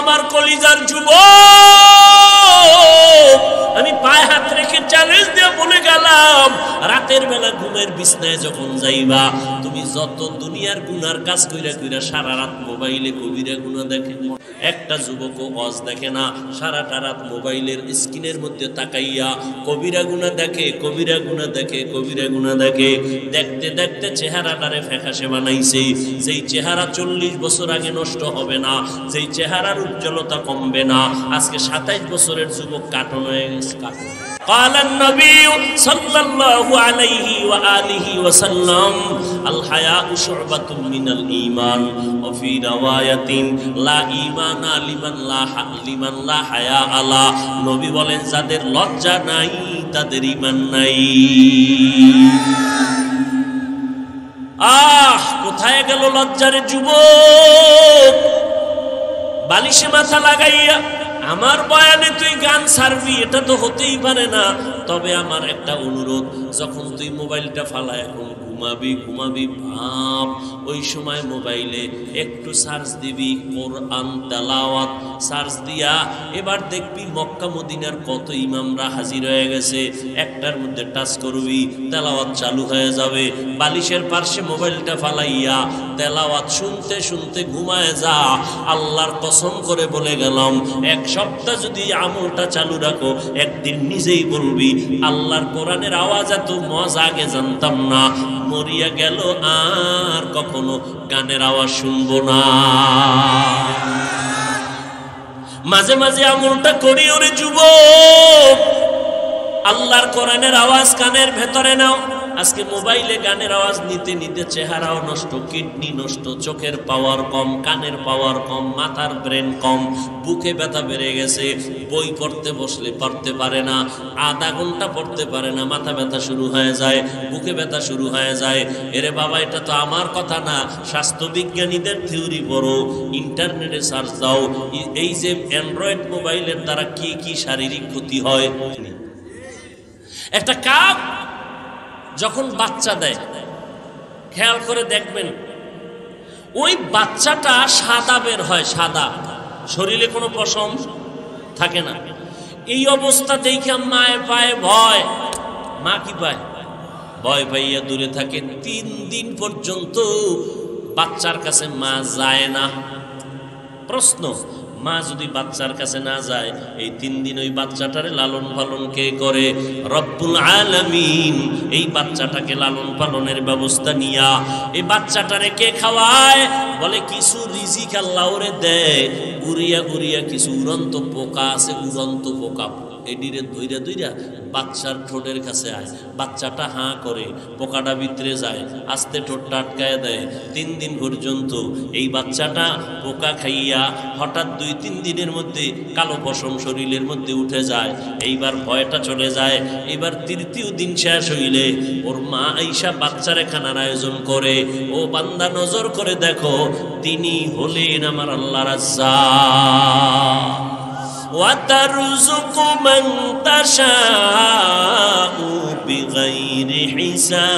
আমার কলিজার যুবক, আমি পায়ে হাত রেখে চ্যালেঞ্জ দিয়ে বলে গেলাম, রাতের বেলা ঘুমের বিছনায় যখন যাইবা, তুমি যত দুনিয়ার গুনার কাজ কইরা কইরা সারা রাত মোবাইলে কবিরা গুনাহ দেখে। একটা যুবকও ওয়াজ দেখে না, সারাটা রাত মোবাইলের স্ক্রিনের মধ্যে তাকাইয়া কবিরা গুনাহ দেখে, কবিরা গুনাহ দেখে, কবিরা গুনাহ দেখে। দেখতে দেখতে চেহারাটারে ফ্যাকাশে বানাইছে। যেই চেহারা 40 বছর আগে নষ্ট হবে না, যেই চেহারার উজ্জ্বলতা কমবে না, আজকে 27 বছরের যুবক কাটন হয়ে গেছে। قال النبي صلى الله عليه وآله وسلم الحياء شعبة من الإيمان وفي رواية لا إيمان لمن لا حياء له। নবী বলেন, যাদের লজ্জা নাই তাদের ঈমান নাই। কোথায় গেল লজ্জার যুবক? বালিশে মাথা লাগাইয়া আমার বয়ানে তুই গান ছাড়বি, এটা তো হতেই পারে না। তবে আমার একটা অনুরোধ, যখন তুই মোবাইলটা ফালায় এখন ঘুমাবি ভাব, ওই সময় মোবাইলে একটু সার্চ দিবি কোরআন তেলাওয়াত, সার্চ দিয়া এবার দেখবি মক্কা মদিনার কত ইমামরা হাজির হয়ে গেছে। একটার মধ্যে টাচ করবি, তেলাওয়াত চালু হয়ে যাবে। বালিশের পাশে মোবাইলটা ফালাইয়া তেলাওয়াত শুনতে শুনতে ঘুমায় যা। আল্লাহর কসম করে বলে গেলাম, এক সপ্তাহ যদি আমলটা চালু রাখো, একদিন নিজেই বলবি, আল্লাহর কোরআনের আওয়াজ এত মজা আগে জানতাম না, মরিয়া গেল আর কখনো গানের আওয়াজ শুনবো না। মাঝে মাঝে আমলটা করি ওরে যুবক, আল্লাহর কোরআনের আওয়াজ কানের ভেতরে নাও। আজকে মোবাইলে গানের আওয়াজ নিতে নিতে চেহারাও নষ্ট, কিডনি নষ্ট, চোখের পাওয়ার কম, কানের পাওয়ার কম, মাথার ব্রেন কম, বুকে ব্যথা বেড়ে গেছে। বই পড়তে বসলে পড়তে পারে না, আধা ঘন্টা পড়তে পারে না, মাথা ব্যথা শুরু হয়ে যায়, বুকে ব্যথা শুরু হয়ে যায়। এরে বাবা, এটা তো আমার কথা না, স্বাস্থ্যবিজ্ঞানীদের থিওরি পড়ো, ইন্টারনেটে সার্চ দাও, এই যে অ্যান্ড্রয়েড মোবাইলের দ্বারা কি কি শারীরিক ক্ষতি হয়। একটা কাক যখন বাচ্চা দেয়, খেয়াল করে দেখবেন, ওই বাচ্চাটা সাদা বের হয়, সাদা, শরীরে কোনো পশম থাকে না। এই অবস্থা দেখে মায়ের পায়ে ভয়, মা কি পায়, ভয় পাইয়া দূরে থাকে। 3 দিন পর্যন্ত বাচ্চার কাছে মা যায় না। প্রশ্ন, মা যদি বাচ্চার কাছে না যায়, এই 3 দিন ওই বাচ্চাটারে লালন পালন কে করে? রব্বুল আলামিন এই বাচ্চাটাকে লালন পালনের ব্যবস্থা নিয়া এই বাচ্চাটারে কে খাওয়ায়? বলে কিছু রিজিক আল্লাহ ওরে দেয়, উড়িয়া উড়িয়া কিছু উড়ন্ত পোকা আছে, উড়ন্ত পোকা এডিরে ধইরা ধইরা বাচ্চার ঠোঁটের কাছে আয়, বাচ্চাটা হাঁ করে, পোকাটা ভিতরে যায়, আস্তে ঠোঁটটা আটকায় দেয়। 3 দিন পর্যন্ত এই বাচ্চাটা পোকা খাইয়া হঠাৎ 2-3 দিনের মধ্যে কালো পশম শরীরের মধ্যে উঠে যায়। এইবার ভয়টা চলে যায়। এবার 3য় দিন শেষ হইলে ওর মা আইসা বাচ্চারে খানার আয়োজন করে। ও বান্দা, নজর করে দেখো, তিনি হলেন আমার আল্লাহ রাজ্জাক। وَتَرْزُقُ مَنْ تَشَاءُ بِغَيْرِ حِسَابٍ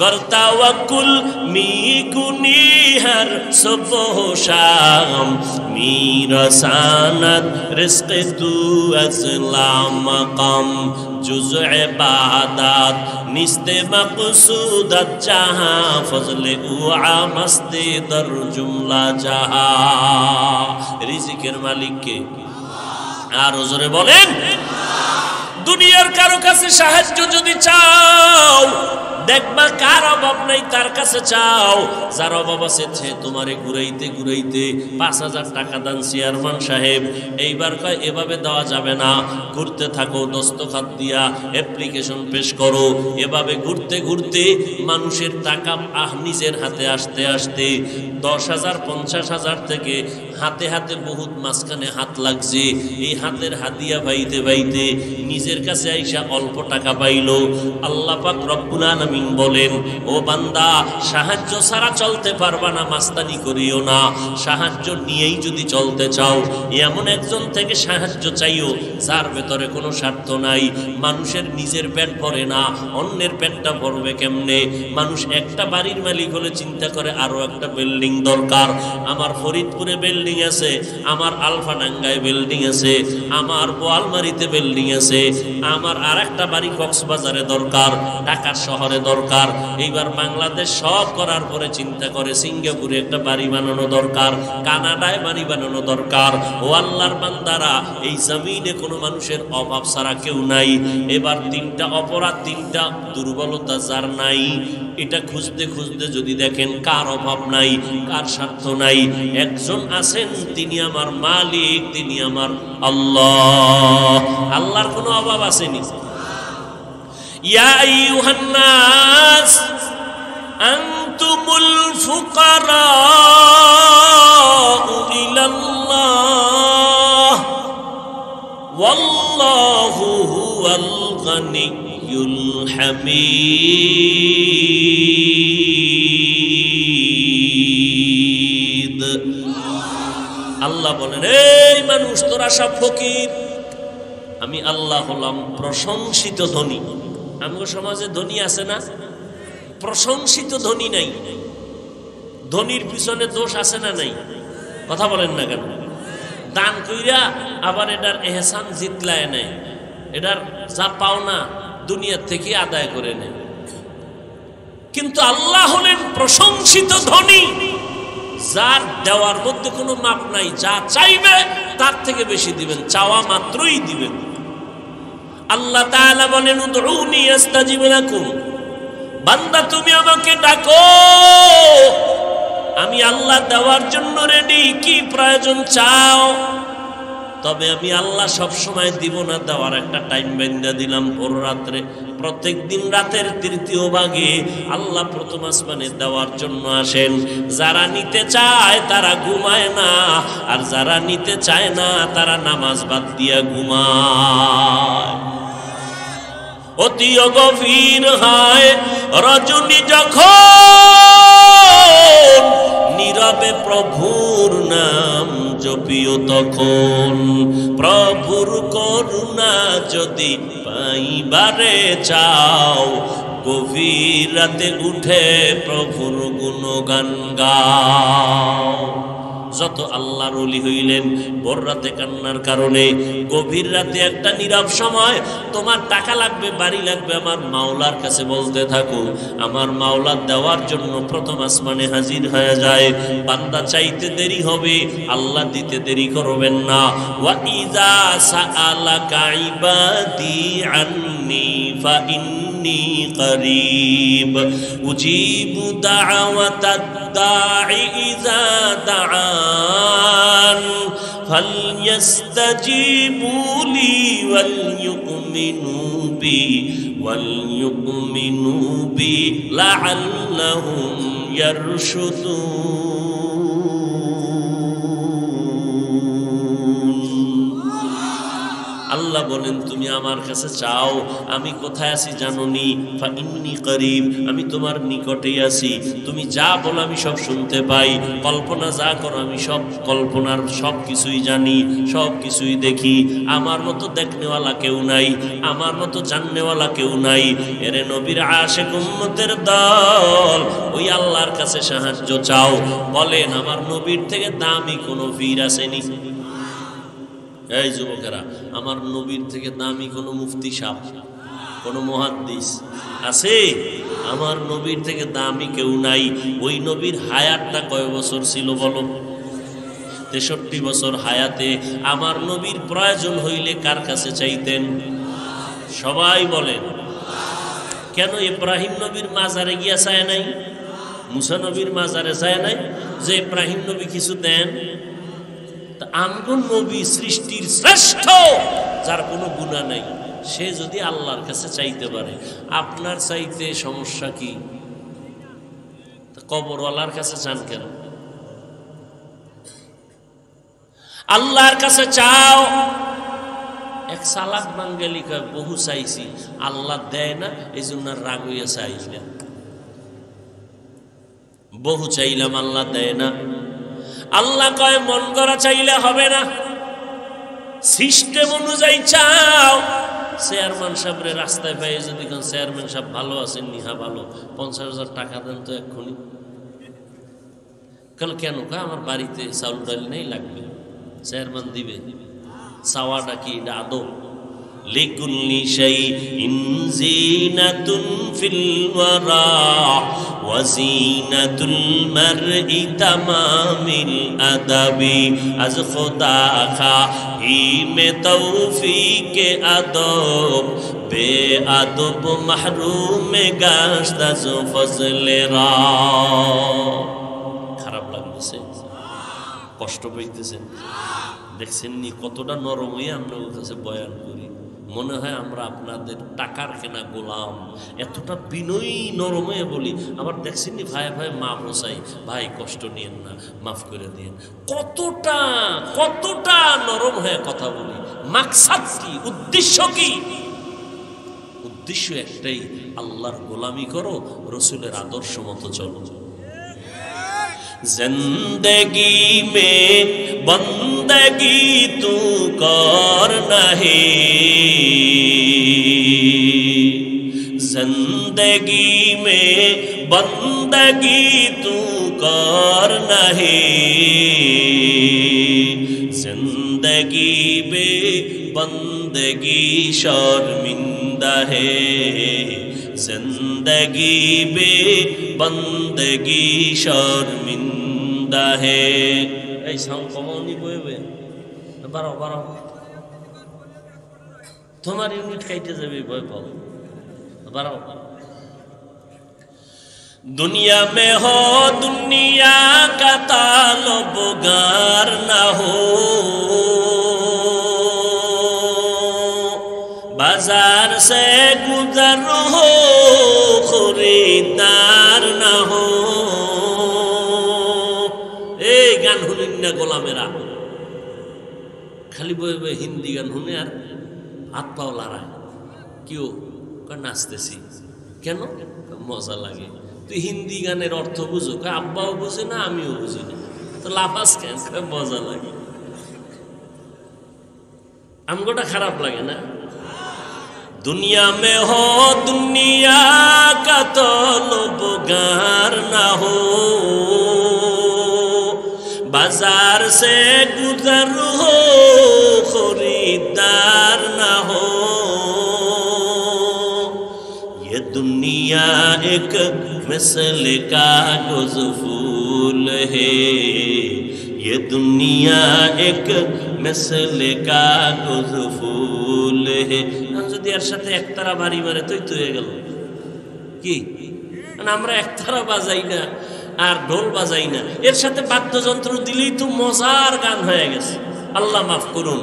करता वकुल मी कुनी हर सुबह शाम मीरा सानत रिस्क तू असलाम मकाम जुज़ इबादत निस्ते मक़सूदत जहाँ फज़ले उआ मस्ते दर जुमला जहाँ। रिज़िकेर मालिक के আর জোরে বলেন। দুনিয়ার কারো কাছে সাহায্য যদি চাও, দেখবা কার অভাব নাই, তার কাছে চাও। যার অভাব আছে সে তোমারে ঘুরাইতে ঘুরাইতে 5000 টাকা দান চেয়ারম্যান সাহেব। এইবার কয় এভাবে দেওয়া যাবে না, ঘুরতে থাকো, দস্তখত দিয়া অ্যাপ্লিকেশন পেশ করো। এভাবে ঘুরতে ঘুরতে মানুষের টাকা নিজের হাতে আসতে আসতে 10,000 50,000 থেকে হাতে হাতে বহুত মাঝখানে হাত লাগছে, এই হাতের হাদিয়া পাইতে পাইতে নিজের কাছে আইসা অল্প টাকা পাইল। আল্লাহ পাক রব্বুল আলামিন বলেন, ও বান্দা, সাহায্য ছাড়া চলতে পারবা না, মাস্তানি করিও না। সাহায্য নিয়েই যদি চলতে চাও, এমন একজন থেকে সাহায্য চাইও যার ভেতরে কোনো স্বার্থ নাই। মানুষের নিজের পেট ভরে না, অন্যের পেটটা ভরবে কেমনে? মানুষ একটা বাড়ির মালিক হলে চিন্তা করে আরো একটা বিল্ডিং দরকার। আমার ফরিদপুরে বিল্ডিং আছে, আমার আলফাডাঙ্গায় বিল্ডিং আছে, আমার বোয়ালমারিতে বিল্ডিং আছে, আমার আর একটা বাড়ি কক্সবাজারে দরকার, ঢাকা শহরে দরকার। এইবার বাংলাদেশ সব করার পরে চিন্তা করে সিঙ্গাপুরে একটা বাড়ি বানানো দরকার, কানাডায় বাড়ি বানানো দরকার। ও আল্লাহর বান্দারা, এই জমিনে কোনো মানুষের অভাব ছাড়া কেউ নাই। এবার তিনটা অপরাধ, তিনটা দুর্বলতা যার নাই, এটা খুঁজতে খুঁজতে যদি দেখেন কার অভাব নাই, কার স্বার্থ নাই, একজন আছেন, তিনি আমার মালিক, তিনি আমার আল্লাহ। আল্লাহর কোনো অভাব আসেনি। ইয়া আইয়ুহান নাস আনতুমুল ফুকারাউ ইলাল্লাহ ওয়াল্লাহু হুয়াল গানিয়্যুল হামিদ। আল্লাহ বলেন, এই মানুষ, তোরা সব ফকির, আমি আল্লাহ হলাম প্রশংসিত ধনী। আমাদের সমাজে ধনী আছে না? প্রশংসিত ধনী নাই। ধনীর পিছনে দোষ আছে না নাই? কথা বলেন না কেন? দান কইরা আবার এটার এহসান জিতলায় নেয়, এটার যা পাওনা দুনিয়ার থেকে আদায় করে নেয়। কিন্তু আল্লাহ হলেন প্রশংসিত ধনী, যার দেওয়ার মধ্যে কোনো মাপ নাই। যা চাইবে তার থেকে বেশি দিবেন, চাওয়া মাত্রই দিবেন। আল্লাহ তাআলা বলেন, উদউনি আস্তাজিব লাকুম, বান্দা তুমি আমাকে ডাকো, আমি আল্লাহ দেওয়ার জন্য রেডি। কি প্রয়োজন চাও, তবে আমি আল্লাহ সব সময় দিব না। দেওয়ার একটা টাইম বেঁধে দিলাম, ভোর রাত্রে। প্রত্যেক দিন রাতের তৃতীয় ভাগে আল্লাহ প্রথম আসমানে দেওয়ার জন্য আসেন। যারা নিতে চায় তারা ঘুমায় না, আর যারা নিতে চায় না তারা নামাজ বাদ দিয়া ঘুমায়। অতি গভীর হয় রজনী যখন, নীরবে প্রভুর নাম জপিও তখন। প্রভুর করুণা যদি পাইবারে চাও, গভীর রাতে উঠে প্রভুর গুণগান গাও। যত আল্লাহর ওলি হইলেন ভোর রাতে কান্নার কারণে, গভীর রাতে একটা নীরব সময়, তোমার টাকা লাগবে, বাড়ি লাগবে, আমার মাওলার কাছে বলতে থাকো। আমার মাওলা দেওয়ার জন্য প্রথম আসমানে হাজির হয়ে যায়। বান্দা চাইতে দেরি হবে, আল্লাহ দিতে দেরি করবেন না। ওয়া ইযা সাআলাকা ইবাদি আন্নি ফাইন্নী করিব উজিবু দাওয়াতাদ দাঈ ইযা দাআন ফালইস্তাজিবু লি ওয়ালইউমিনু বি লাআল্লাহুম ইয়ারশুদুন। আল্লাহ বলেন, তুমি আমার কাছে চাও, আমি কোথায় আছি জানোনি? ফাইন্নী করিব, আমি তোমার নিকটেই আছি। তুমি যা বলো আমি সব শুনতে পাই, কল্পনা যা করো আমি সব কল্পনার সব কিছুই জানি, সব কিছুই দেখি। আমার মতো দেখনেওয়ালা কেউ নাই, আমার মতো জাননেওয়ালা কেউ নাই। এরে নবীর আশিক উম্মতের দল, ওই আল্লাহর কাছে সাহায্য চাও। বলেন, আমার নবীর থেকে দামি কোনো পীর আসেনি? এই যুবকেরা, আমার নবীর থেকে দামি কোনো মুফতি সাহেব, কোনো মুহাদ্দিস আছে? আমার নবীর থেকে দামি কেউ নাই। ওই নবীর হায়াতটা কয় বছর ছিল বলো? 63 বছর হায়াতে আমার নবীর প্রয়োজন হইলে কার কাছে চাইতেন? সবাই বলেন। কেন ইব্রাহিম নবীর মাজারে গিয়া চায় নাই? মুসা নবীর মাজারে চায় নাই যে ইব্রাহিম নবী কিছু দেন? আমগুন নবী সৃষ্টির শ্রেষ্ঠ, যার কোনো গুনাহ নাই, সে যদি আল্লাহর কাছে চাইতে পারে, আপনার চাইতে সমস্যা কি? কবরওয়ালার কাছে চান কেন? আল্লাহর কাছে চাও। এক সালাক বাঙ্গালি কয় বহু চাইছি, আল্লাহ দেয় না, এই জন্য রাগ হইয়া চাই না। বহু চাইলাম আল্লাহ দেয় না। আল্লাহ কয় মন করা চাইলে হবে না, সিস্টেম অনুযায়ী চাও। চেয়ারম্যান সাহেবরে রাস্তায় পাই যদি চেয়ারম্যান সাহেব ভালো আছেন, নিহা ভালো, 50,000 টাকা দেন তো এক্ষুনি। কেন? আমার বাড়িতে চাউল ডাল নেই, লাগবে। চেয়ারম্যান দিবে। চাওয়াটা কি? এটা আদব। লিকুল্লি শাইইন জিনাতুন ফিল ওয়ারা ওয়া জিনাতুল মারই তামামিল আদাবি। আজ খোদা খাহি মে তৌফিকে আদব, বে আদব মাহরুম গাশত আজ ফজলে রা। খারাপ লাগতেছে? কষ্ট পাইতেছেন? দেখছেন নি কতটা নরম হয়ে আমরা ওর কাছে বয়ান করি, মনে হয় আমরা আপনাদের টাকার কেনা গোলাম। এতটা বিনয়ী নরম হয়ে বলি। আবার দেখছেন নি ভাই ভাই মাফ চাই, ভাই কষ্ট নিয়েন না, মাফ করে দিন। কতটা নরম হয়ে কথা বলি। মাকসাদ কি? উদ্দেশ্য কি? উদ্দেশ্য একটাই, আল্লাহর গোলামি করো, রসুলের আদর্শ মতো চলো। जिंदगी में बंदगी तू करना है, जिंदगी में बंदगी तू करना है, जिंदगी में बंदगी शर्मिंदा है, जिंदगी में बंदगी शर्मिंदा है। এই সাউন্ড কমাওনি বইবে, বাড়াও। তোমার ইউনিট খাইতে যাবে, ভয় পাও, বাড়াও। दुनिया में हो दुनिया का तालबगार ना हो, बाजार से गुजर हो खरीदार ना हो। ए गान শুনেন না গোলামেরা, খালি বই বই হিন্দি গান শুনে আর হাত পাও লড়ায়। কেউ নাচতেছি কেন? মজা লাগে। তুই হিন্দি গানের অর্থ বুঝো? আব্বাও বুঝে না, আমিও বুঝি না, তো লাফাস কেন? মজা লাগে। আমগোটা খারাপ লাগে না? दुनिया में हो दुनिया का तलबगार ना हो, बाजार से गुजर हो खरीदार ना हो। ये दुनिया एक मिसल कागज फूल है, ये दुनिया एक मिसल कागज फूल है। যদি এর সাথে একতারা বাড়ি মারে তুই হয়ে গেল কি? আমরা একতারা বাজাই না আর ঢোল বাজাই না, এর সাথে বাদ্যযন্ত্র দিলেই তো মজার গান হয়ে গেছে। আল্লাহ মাফ করুন।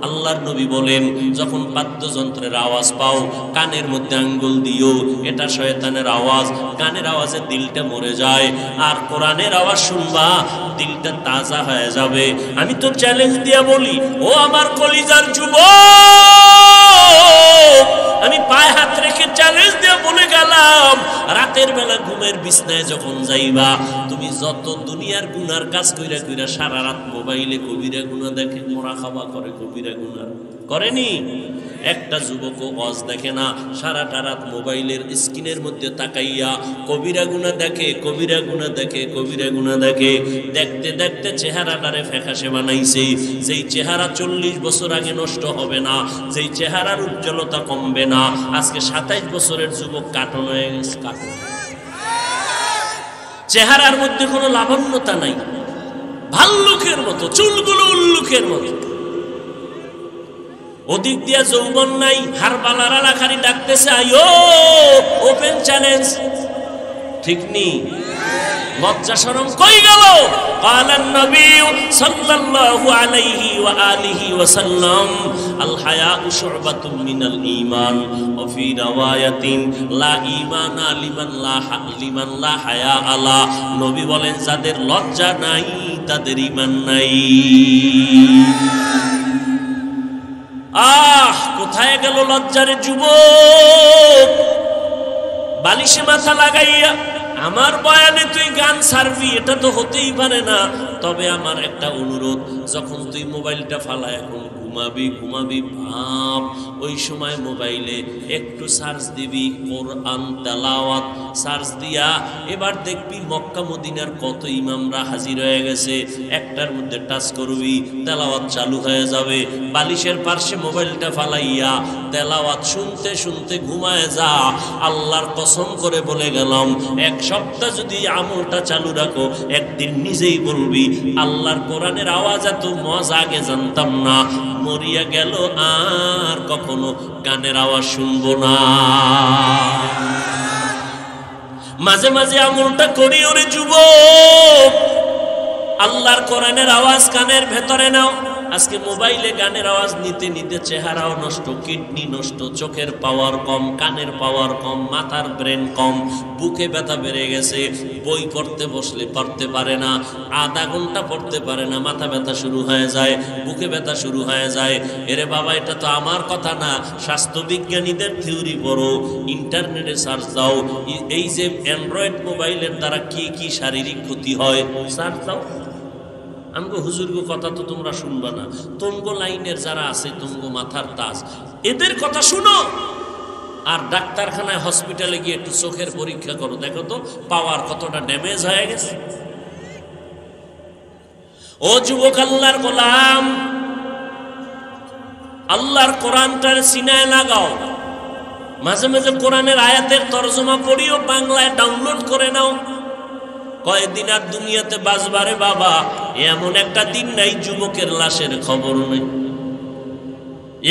আল্লাহর নবী বলেন, যখন বাদ্যযন্ত্রের আওয়াজ পাও কানের মধ্যে আঙ্গুল দিও, এটা শয়তানের আওয়াজ। গানের আওয়াজে দিলটা মরে যায়, আর কোরআনের আওয়াজ শুনবা দিলটা তাজা হয়ে যাবে। আমি তো চ্যালেঞ্জ দিয়ে বলি, ও আমার কলিজার যুবক, আমি পায়ে হাত রেখে চ্যালেঞ্জ দিয়ে বলে গেলাম, রাতের বেলা ঘুমের বিছনায় যখন যাইবা, তুমি যত দুনিয়ার গুনার কাজ কইরা কইরা সারা রাত মোবাইলে কবিরা গুনাহ দেখে, মোরাকাবা করে, কবিরা গুনাহ করেনি? একটা যুবকও ওয়াজ দেখে না, সারাটা রাত মোবাইলের স্ক্রিনের মধ্যে তাকাইয়া কবিরা গুনাহ দেখে, কবিরা গুনাহ দেখে, কবিরা গুনাহ দেখে। দেখতে দেখতে চেহারাটারে ফ্যাকাশে বানাইছে। যেই চেহারা 40 বছর আগে নষ্ট হবে না, যেই চেহারার উজ্জ্বলতা কমবে না, আজকে 27 বছরের যুবক কাটন হয়ে গেছে। কাটন চেহারার মধ্যে কোনো লাবণ্যতা নাই, ভাল্লুকের মতো, চুলগুলো উল্লুকের মতো। ওদিক দিয়ে যৌবন নাই, হারবালারা খালি ডাকতেছে, আইও ওপেন চ্যালেঞ্জ। ঠিক নেই? লজ্জা শরম কই গেল? قال النبي صلى الله عليه وآله وسلم الحياء شعبة من الإيمان وفي رواية لا إيمان لمن لا حياء له। নবী বলেন, যাদের লজ্জা নাই তাদের ঈমান নাই। কোথায় গেল লজ্জার যুবক? বালিশে মাথা লাগাইয়া আমার বয়ানে তুই গান ছাড়বি, এটা তো হতেই পারে না। তবে আমার একটা অনুরোধ, যখন তুই মোবাইলটা ফালা এখন ঘুমাবি ভাব, ওই সময় মোবাইলে একটু সার্চ দিবি কোরআন তেলাওয়াত, সার্চ দিয়া এবার দেখবি মক্কা মদিনার কত ইমামরা হাজির হয়ে গেছে, একটার মধ্যে টাচ করবি, তেলাওয়াত চালু হয়ে যাবে। বালিশের পার্শ্বে মোবাইলটা ফালাইয়া তেলাওয়াত শুনতে শুনতে ঘুমায় যা। আল্লাহর কসম করে বলে গেলাম, এক সপ্তাহ যদি আমলটা চালু রাখো, একদিন নিজেই বলবি আল্লাহর কোরআনের আওয়াজ এত মজা আগে জানতাম না, মরিয়া গেল আর কখনো গানের আওয়াজ শুনবো না। মাঝে মাঝে আমলটা করি ওরে যুবক, আল্লাহর কোরআনের আওয়াজ কানের ভেতরে নাও। আজকে মোবাইলে গানের আওয়াজ নিতে নিতে চেহারাও নষ্ট, কিডনি নষ্ট, চোখের পাওয়ার কম, কানের পাওয়ার কম, মাথার ব্রেন কম, বুকে ব্যথা বেড়ে গেছে। বই পড়তে বসলে পড়তে পারে না, আধা ঘন্টা পড়তে পারে না, মাথা ব্যথা শুরু হয়ে যায়, বুকে ব্যথা শুরু হয়ে যায়। এরে বাবা, এটা তো আমার কথা না, স্বাস্থ্যবিজ্ঞানীদের থিওরি পড়ো, ইন্টারনেটে সার্চ দাও, এই যে অ্যান্ড্রয়েড মোবাইলের দ্বারা কি কি শারীরিক ক্ষতি হয় সার্চ দাও। আমগো হুজুরগো কথা তো তোমরা শুনবা না, তোমগো লাইনের যারা আছে, তোমগো মাথার তাজ, এদের কথা শুনো। আর ডাক্তারখানায় হসপিটালে গিয়ে একটু চোখের পরীক্ষা করো, দেখো তো পাওয়ার কতটা ড্যামেজ হয়ে গেছে। ও যুবক আল্লাহর গোলাম, আল্লাহর কোরআনটার সিনায় লাগাও। মাঝে মাঝে কোরআনের আয়াতের তরজমা পড়িও, বাংলায় ডাউনলোড করে নাও। কয়েকদিন আর দুনিয়াতে বাঁচবারে বাবা, এমন একটা দিন নাই যুবকের লাশের খবর নেই,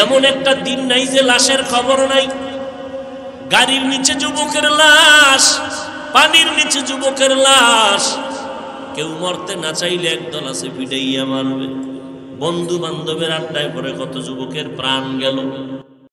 এমন একটা দিন নাই যে লাশের খবর নাই। গাড়ির নিচে যুবকের লাশ, পানির নিচে যুবকের লাশ। কেউ মরতে না চাইলে একদল আছে পিটাইয়া মারবে। বন্ধু বান্ধবের আড্ডায় পরে কত যুবকের প্রাণ গেল।